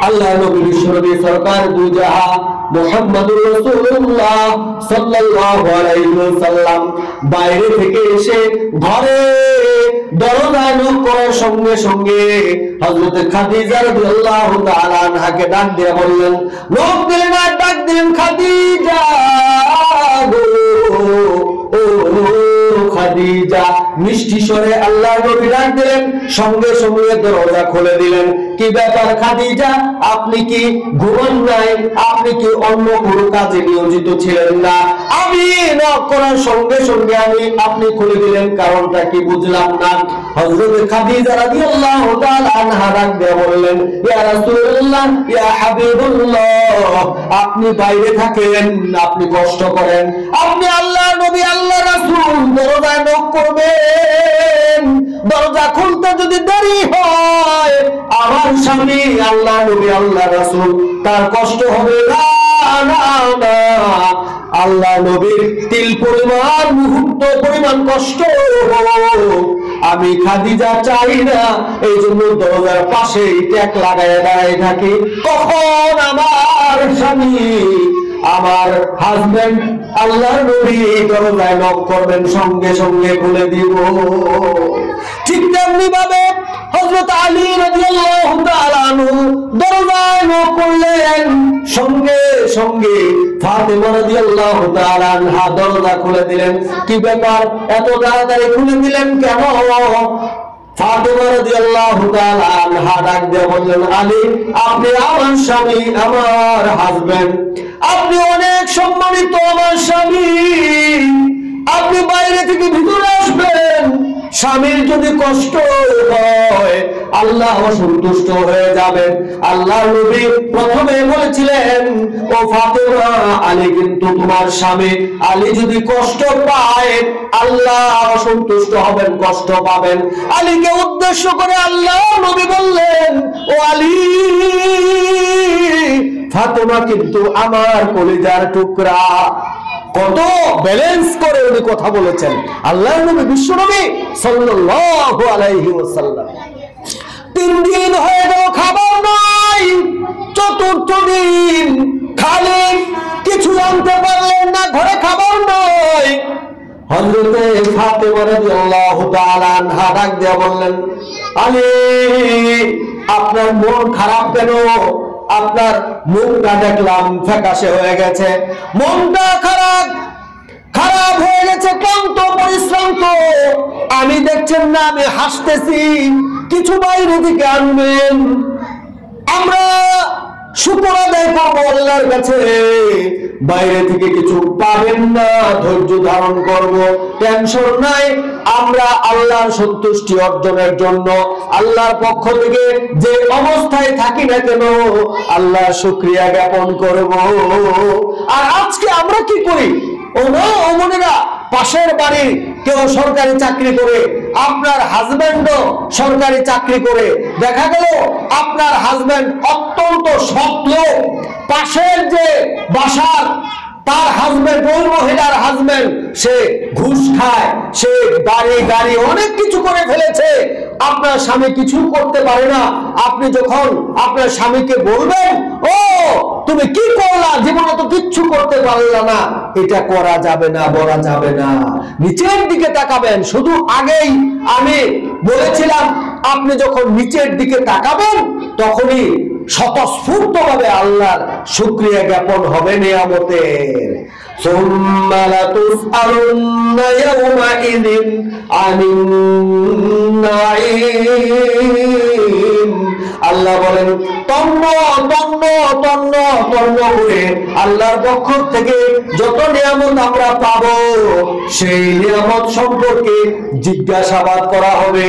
আল্লাহ নবী বিশ্বনবী সরকার দুজাহান মুহাম্মদুর রাসূলুল্লাহ সাল্লাল্লাহু আলাইহি ওয়াসাল্লাম বাইরে থেকে এসে ঘরে দরজায় নক করার সঙ্গে সঙ্গে হযরত খাদিজা রাদিয়াল্লাহু তাআলা আনহাকে ডাক দিয়ে বললেন, নক দিলেন আর ডাক দিলেন, খাদিজা গো, ও খাদিজা। মিষ্টি স্বরে আল্লাহ নবী ডাক দিলেন, সঙ্গে সঙ্গে দরজা খুলে দিলেন। কি ব্যাপার খাদিজা, আপনি কি ঘুমান নাই? আপনি কি অন্য কোনো কাজে নিয়োজিত ছিলেন না? আমি নক করার সঙ্গে সঙ্গে আপনি খুলে দিলেন, কারণটা কি বুঝলাম না। হযরত খাদিজা রাদিয়াল্লাহু তাআলা আনহা ডাক দিয়ে বললেন, ইয়া রাসূলুল্লাহ, ইয়া হাবিবুল্লাহ, আপনি বাইরে থাকেন, আপনি কষ্ট করেন, আপনি আল্লাহর নবী, আল্লাহর রাসূল, দরজায় নক করবেন, দরজা খুলতে যদি দেরি হয় আমার স্বামী আল্লাহ নবী, আল্লাহ রাসূল, তার কষ্ট হবে না। আল্লাহ নবীর তিল পরিমাণ, মুহূর্ত পরিমাণ কষ্ট আমি খাদিজা চাই না। এই জন্য দরজার পাশে ট্যাক লাগায় দাঁড়ায় থাকি, কখন আমার স্বামী, আমার হাজবেন্ড আল্লাহ নবী দরজায় নক করবেন, সঙ্গে সঙ্গে খুলে দিব। ঠিক তেমনি ভাবে হযরত আলী রাদিয়াল্লাহু তাআলা আনহু দরজায় নক করলেন, সঙ্গে সঙ্গে ফাতেমা রাদিয়াল্লাহু তাআলা আনহা দরজা খুলে দিলেন। কি ব্যাপার, এত তাড়াতাড়ি খুলে দিলেন কেন? ফাতেমা রাদিয়াল্লাহু তাআলা আনহা ডাক দিয়ে বললেন, আলী, আপনি আমার স্বামী, আমার হাজবেন্ড, আপনি অনেক সম্মানিত আমার স্বামী, আপনি বাইরে থেকে ভিতরে আসবেন, স্বামীর যদি কষ্ট হয় আল্লাহ অসন্তুষ্ট হয়ে যাবেন। আল্লাহ নবী প্রথমে বলেছিলেন, ও ফাতেমা, আলী কিন্তু তোমার স্বামী, আলী যদি কষ্ট পায় আল্লাহ অসন্তুষ্ট হবেন, কষ্ট পাবেন। আলীকে উদ্দেশ্য করে আল্লাহ নবী বললেন, ও আলী, ফাতেমা কিন্তু আমার কলিজার টুকরা। কত ব্যালেন্স করে উনি কথা বলেছেন আল্লাহর নবী, বিশ্ব নবী সাল্লাল্লাহু আলাইহি ওয়াসাল্লাম। 3 দিন হয়ে গেল খাবার নাই, চতুর্থ দিন খালি কিছু আনতে পারলেন না, ঘরে খাবার নাই। হযরতে ফাতেমা রাদিয়াল্লাহু তাআলা আনহা ডাক দিয়ে বললেন, আলী, আপনার মন খারাপ কেন? আপনার মুখটা দেখলাম ফ্যাকাশে হয়ে গেছে, মনটা খারাপ হয়ে গেছে, ক্লান্ত পরিশ্রান্ত। আমি দেখছেন না আমি হাসতেছি, কিছু বাইরে থেকে আনবেন, আমরা শুকর আদায় করবো আল্লাহর কাছে। বাইরে থেকে কিছু পাবেন না, ধৈর্য ধারণ করব, টেনশন নাই। আমরা আল্লাহর সন্তুষ্টি অর্জনের জন্য আল্লাহর পক্ষ থেকে যে অবস্থায় থাকি না কেন আল্লাহর শুকরিয়া জ্ঞাপন করব। আর আজকে আমরা কি করি? ওমনেরা পাশের বাড়ি কেউ সরকারি চাকরি করে, আপনার হাজবেন্ডও সরকারি চাকরি করে, দেখা গেল আপনার হাজবেন্ড অত্যন্ত সৎ লোক, পাশের যে বাসার তার হাজবেন্ড, ওই মহিলার হাজবেন্ড, সে ঘুষ খায়, সে বাড়ি গাড়ি অনেক কিছু করে ফেলেছে, আপনার স্বামী কিছু করতে পারে না। আপনি যখন আপনার স্বামীকে বলবেন, ও তুমি কি করলা, জীবনে তো কিচ্ছু করতে পারলা না, এটা করা যাবে না, বলা যাবে না। নিচের দিকে তাকাবেন। শুধু আগেই আমি বলেছিলাম, আপনি যখন নিচের দিকে তাকাবেন তখনই স্বতঃস্ফূর্ত ভাবে আল্লাহর শুকরিয়া জ্ঞাপন হবে নিয়ামতের। সুম্মা লাতুসআলুন্না ইয়াওমাইযিন আনিন নাঈম। আল্লাহ বলেন, তন্ন তন্ন তন্ন তন্ন করে আল্লাহর পক্ষ থেকে যত নিয়ামত আমরা পাবো সেই নিয়ামত সম্পর্কে জিজ্ঞাসাবাদ করা হবে।